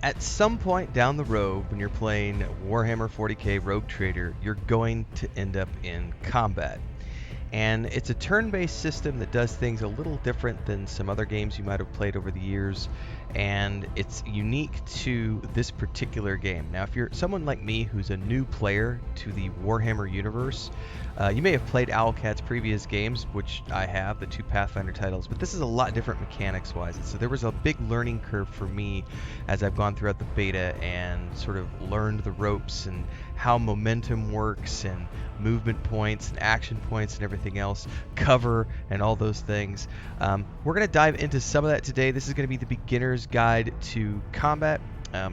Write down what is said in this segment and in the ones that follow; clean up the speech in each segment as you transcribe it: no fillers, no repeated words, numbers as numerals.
At some point down the road, when you're playing Warhammer 40K Rogue Trader, you're going to end up in combat. And it's a turn-based system that does things a little different than some other games you might have played over the years, and it's unique to this particular game. Now, if you're someone like me who's a new player to the Warhammer universe, you may have played Owlcat's previous games, which I have, the 2 Pathfinder titles, but this is a lot different mechanics-wise. So there was a big learning curve for me as I've gone throughout the beta and sort of learned the ropes and how momentum works and movement points and action points and everything else, cover and all those things. We're going to dive into some of that today. This is going to be the beginner's guide to combat.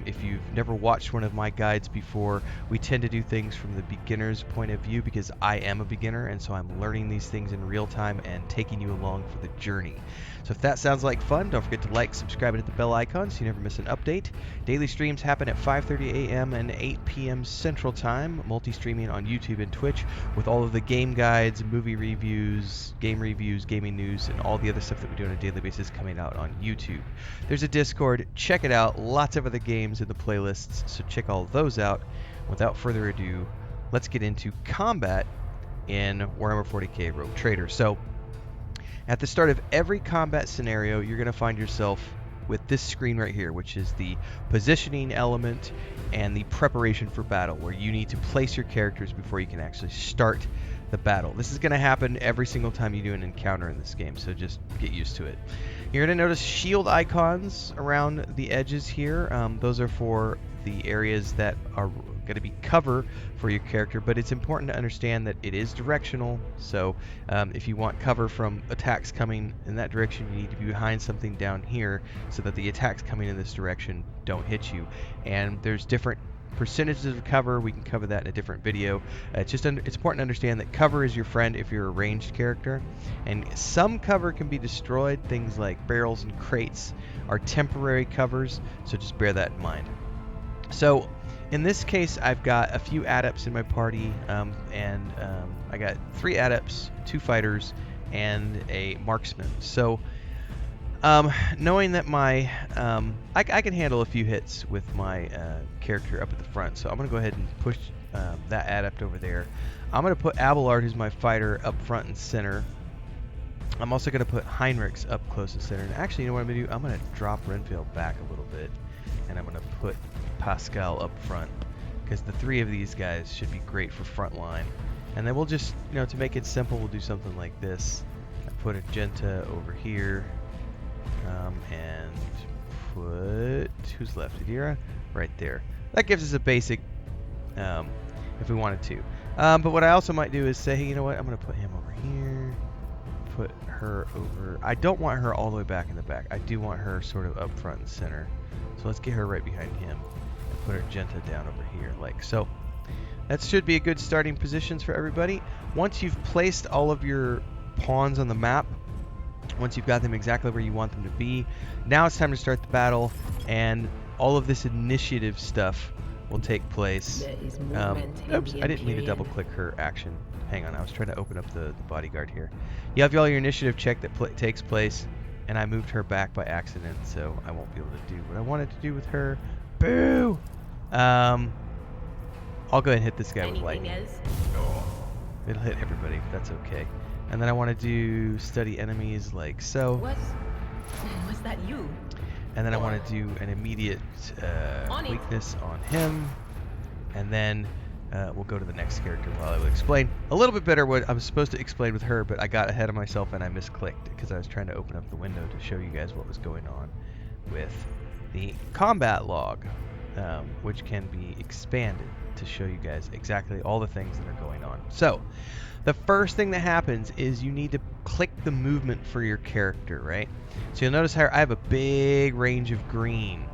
If you've never watched one of my guides before, we tend to do things from the beginner's point of view because I am a beginner, and so I'm learning these things in real time and taking you along for the journey. So if that sounds like fun, don't forget to like, subscribe, and hit the bell icon so you never miss an update. Daily streams happen at 5:30 a.m. and 8 p.m. Central Time, multi-streaming on YouTube and Twitch with all of the game guides, movie reviews, gaming news, and all the other stuff that we do on a daily basis coming out on YouTube. There's a Discord. Check it out. Lots of other games in the playlists, so check all those out. Without further ado, let's get into combat in Warhammer 40K Rogue Trader. So at the start of every combat scenario, you're going to find yourself with this screen right here, which is the positioning element and the preparation for battle, where you need to place your characters before you can actually start the battle. This is going to happen every single time you do an encounter in this game, so just get used to it. You're going to notice shield icons around the edges here. Those are for the areas that are going to be cover for your character, but it's important to understand that it is directional. So if you want cover from attacks coming in that direction, you need to be behind something down here so that the attacks coming in this direction don't hit you. And there's different percentages of cover. We can cover that in a different video. It's important to understand that cover is your friend if you're a ranged character, and some cover can be destroyed. Things like barrels and crates are temporary covers, so just bear that in mind. So in this case, I've got a few adepts in my party, and I got 3 adepts, 2 fighters, and a marksman. So knowing that my I can handle a few hits with my character up at the front, so I'm going to go ahead and push that adept over there. I'm going to put Abelard, who's my fighter, up front and center. I'm also going to put Heinrichs up close and center. And actually, you know what I'm going to do? I'm going to drop Renfail back a little bit, and I'm going to put Pascal up front, because the 3 of these guys should be great for front line. And then we'll just, to make it simple, we'll do something like this. I put Agenta over here, and put, who's left? Adira? Right there. That gives us a basic, if we wanted to. But what I also might do is say, hey, you know what? I'm going to put him over here, put her over. I don't want her all the way back in the back. I do want her sort of up front and center. So let's get her right behind him and put Argenta down over here, like so. That should be a good starting positions for everybody. Once you've placed all of your pawns on the map, once you've got them exactly where you want them to be, now it's time to start the battle, and all of this initiative stuff will take place. Oops, I didn't mean to double click her action. Hang on, I was trying to open up the bodyguard here. You have all your initiative check that takes place, and I moved her back by accident, so I won't be able to do what I wanted to do with her. Boo! I'll go ahead and hit this guy with lightning. It'll hit everybody, but that's okay. And then I want to do study enemies like so. Was that you? And then I want to do an immediate weakness on him. And then we'll go to the next character while I will explain a little bit better what I was supposed to explain with her, but I got ahead of myself and I misclicked because I was trying to open up the window to show you guys what was going on with the combat log, which can be expanded to show you guys exactly all the things that are going on. So the first thing that happens is you need to click the movement for your character, right? So you'll notice how I have a big range of green.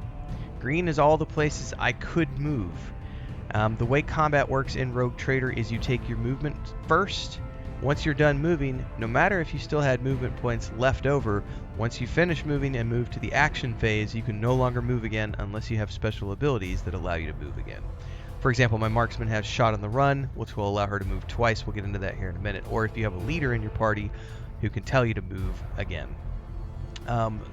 Green is all the places I could move. The way combat works in Rogue Trader is you take your movement first. Once you're done moving, no matter if you still had movement points left over, once you finish moving and move to the action phase, you can no longer move again unless you have special abilities that allow you to move again. For example, my marksman has shot on the run, which will allow her to move twice. We'll get into that here in a minute. Or if you have a leader in your party who can tell you to move again.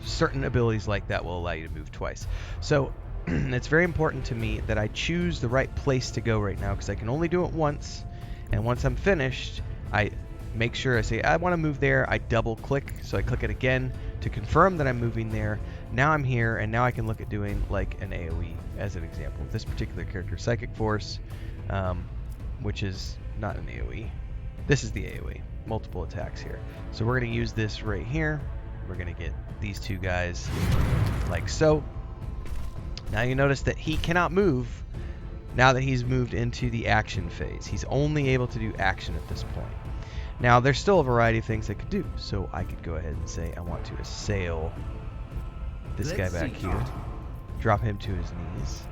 Certain abilities like that will allow you to move twice. So it's very important to me that I choose the right place to go right now, because I can only do it once, and once I'm finished, I make sure I say I want to move there. I double click, so I click it again to confirm that I'm moving there. Now I'm here, and now I can look at doing like an AoE as an example. This particular character, Psychic Force, which is not an AoE. This is the AoE, multiple attacks here. So we're going to use this right here. We're going to get these two guys like so. Now you notice that he cannot move now that he's moved into the action phase. He's only able to do action at this point. Now there's still a variety of things I could do. So I could go ahead and say I want to assail this guy back here. Drop him to his knees.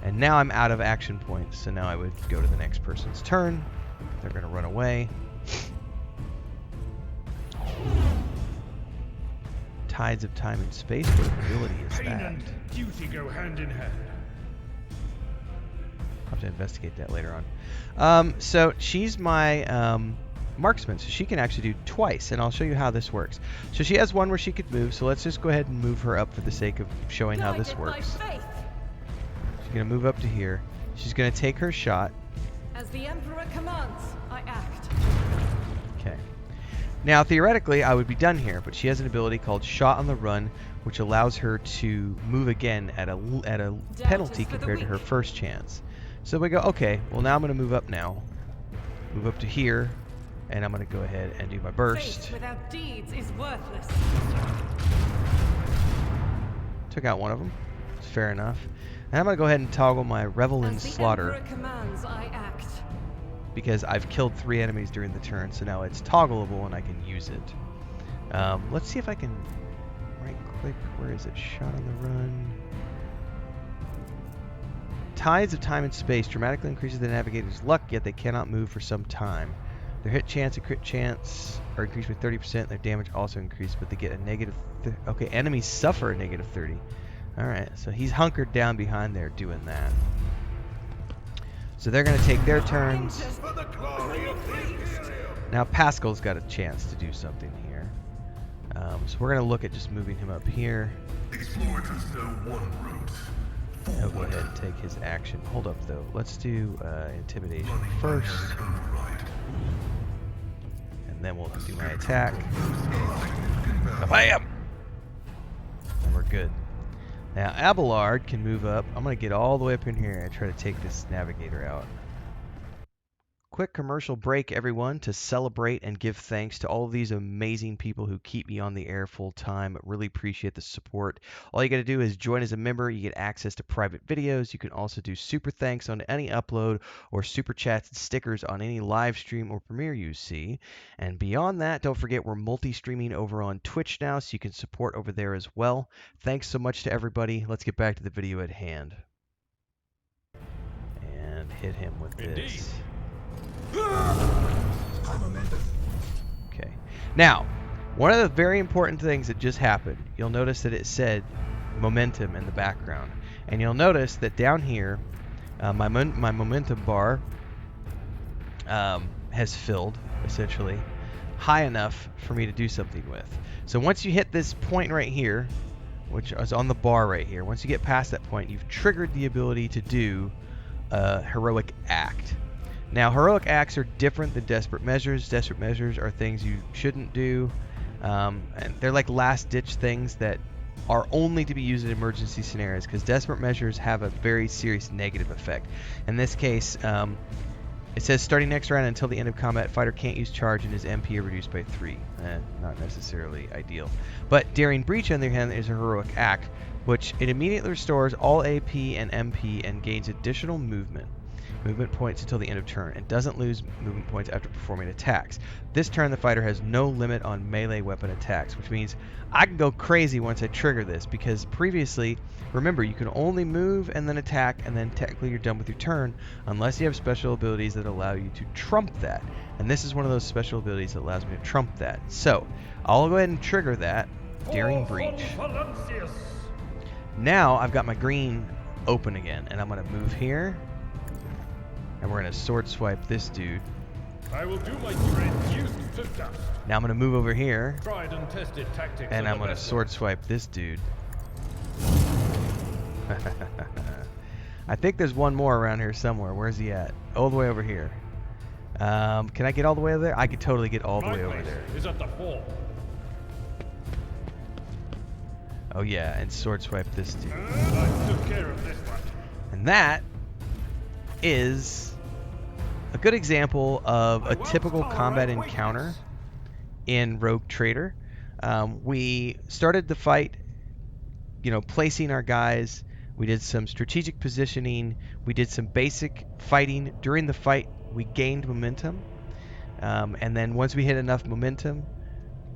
And now I'm out of action points. So now I would go to the next person's turn. They're going to run away. Tides of time and space. What ability is Pain that? and duty go hand in hand. I'll have to investigate that later on. So she's my marksman, so she can actually do twice, and I'll show you how this works. So she has one where she could move, so let's just go ahead and move her up for the sake of showing how this works. She's going to move up to here. She's going to take her shot. As the Emperor commands, I act. Okay. Now, theoretically, I would be done here, but she has an ability called Shot on the Run, which allows her to move again at a penalty compared to her first chance. So we go, okay, well now I'm going to move up now. Move up to here, and I'm going to go ahead and do my burst. Faith without deeds is worthless. Took out one of them. It's fair enough. And I'm going to go ahead and toggle my Revel in Slaughter. As the Emperor commands, I act. Because I've killed 3 enemies during the turn, so now it's toggleable and I can use it. Let's see if I can right-click. Where is it? Shot on the Run. Tides of time and space dramatically increases the navigator's luck, yet they cannot move for some time. Their hit chance and crit chance are increased by 30%. Their damage also increased, but they get a negative. Okay, enemies suffer a negative 30. All right, so he's hunkered down behind there doing that. So they're going to take their turns. Now Pascal's got a chance to do something here. So we're going to look at just moving him up here. He'll go ahead and take his action. Hold up, though. Let's do intimidation first. And then we'll do my attack. Bam! And we're good. Now, Abelard can move up. I'm going to get all the way up in here and try to take this navigator out. Quick commercial break, everyone, to celebrate and give thanks to all of these amazing people who keep me on the air full time. Really appreciate the support. All you got to do is join as a member. You get access to private videos. You can also do super thanks on any upload or super chats and stickers on any live stream or premiere you see. And beyond that, don't forget we're multi-streaming over on Twitch now, so you can support over there as well. Thanks so much to everybody. Let's get back to the video at hand. And hit him with this. Okay. Now, one of the very important things that just happened, you'll notice that it said momentum in the background. And you'll notice that down here, my momentum bar has filled, essentially, high enough for me to do something with. So once you hit this point right here, which is on the bar right here, once you get past that point, you've triggered the ability to do a heroic act. Now, heroic acts are different than desperate measures. Desperate measures are things you shouldn't do, and they're like last-ditch things that are only to be used in emergency scenarios, because desperate measures have a very serious negative effect. In this case, it says starting next round until the end of combat, fighter can't use charge and his MP are reduced by 3. Not necessarily ideal. But Daring Breach, on the other hand, is a heroic act, which it immediately restores all AP and MP and gains additional movement points until the end of turn, and doesn't lose movement points after performing attacks. This turn, the fighter has no limit on melee weapon attacks, which means I can go crazy once I trigger this, because previously, remember, you can only move and then attack, and then technically you're done with your turn, unless you have special abilities that allow you to trump that. And this is one of those special abilities that allows me to trump that. So, I'll go ahead and trigger that. Daring Breach. Now, I've got my green open again, and I'm going to move here. And we're going to sword swipe this dude. I will do my reduced to dust. Now I'm going to move over here. Tried and tested tactics. And I'm going to sword swipe this dude. I think there's one more around here somewhere. Where's he at? All the way over here. Can I get all the way over there? I could totally get all the My way over place there. is at the fort. Oh yeah, and sword swipe this too. I took care of this one. And that is a good example of a typical combat encounter in Rogue Trader. We started the fight, placing our guys. We did some strategic positioning. We did some basic fighting. During the fight, we gained momentum. And then once we hit enough momentum,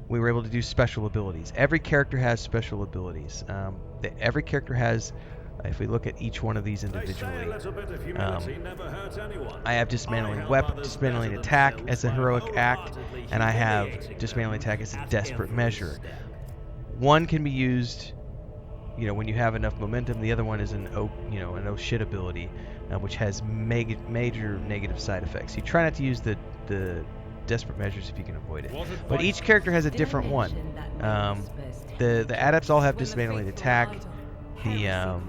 we were able to do special abilities. Every character has special abilities. Every character has, if we look at each one of these individually, I have dismantling weapon, dismantling attack as a heroic act, and I have dismantling attack as a desperate measure. One can be used, when you have enough momentum. The other one is an oh shit ability, which has major negative side effects. You try not to use the desperate measures if you can avoid it. But each character has a different one. The adepts all have dismantling attack. The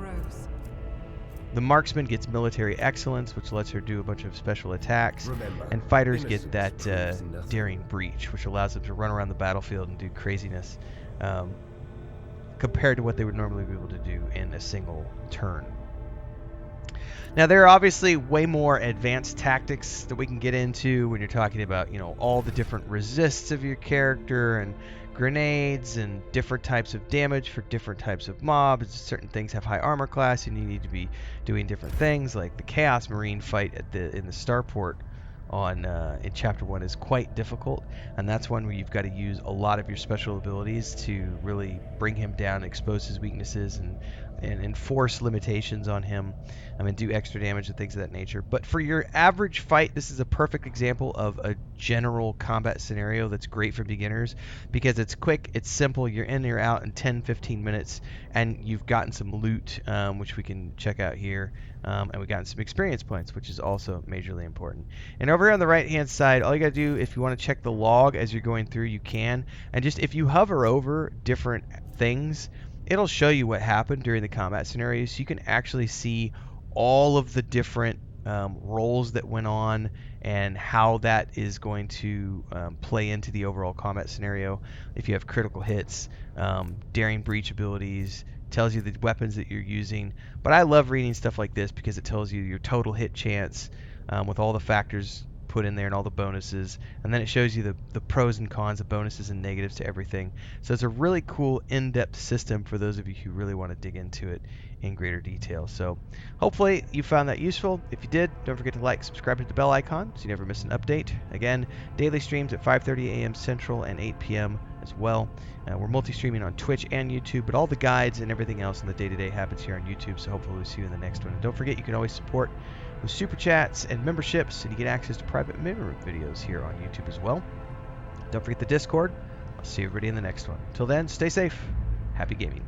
marksman gets military excellence, which lets her do a bunch of special attacks. And fighters get that daring breach, which allows them to run around the battlefield and do craziness compared to what they would normally be able to do in a single turn. Now, there are obviously way more advanced tactics that we can get into when you're talking about, all the different resists of your character and grenades and different types of damage for different types of mobs. Certain things have high armor class and you need to be doing different things, like the Chaos Marine fight in the starport in Chapter 1 is quite difficult, and that's one where you've got to use a lot of your special abilities to really bring him down, expose his weaknesses, and enforce limitations on him, and do extra damage and things of that nature. But for your average fight, this is a perfect example of a general combat scenario that's great for beginners because it's quick, it's simple, you're in, you're out in 10-15 minutes, and you've gotten some loot, which we can check out here, and we've gotten some experience points, which is also majorly important. And over here on the right hand side, all you gotta do, if you want to check the log as you're going through, you can, and just if you hover over different things, it'll show you what happened during the combat scenario, so you can actually see all of the different roles that went on and how that is going to play into the overall combat scenario. If you have critical hits, daring breach abilities, tells you the weapons that you're using. But I love reading stuff like this because it tells you your total hit chance with all the factors put in there and all the bonuses, and then it shows you the pros and cons, the bonuses and negatives to everything. So it's a really cool in-depth system for those of you who really want to dig into it in greater detail. So hopefully you found that useful. If you did, don't forget to like, subscribe, hit the bell icon so you never miss an update. Again, daily streams at 5:30 a.m. Central and 8 p.m. as well. We're multi-streaming on Twitch and YouTube, but all the guides and everything else in the day-to-day happens here on YouTube, so hopefully we'll see you in the next one. And don't forget, you can always support with super chats and memberships, and you get access to private member videos here on YouTube as well. Don't forget the Discord. I'll see everybody in the next one. Till then, stay safe. Happy gaming.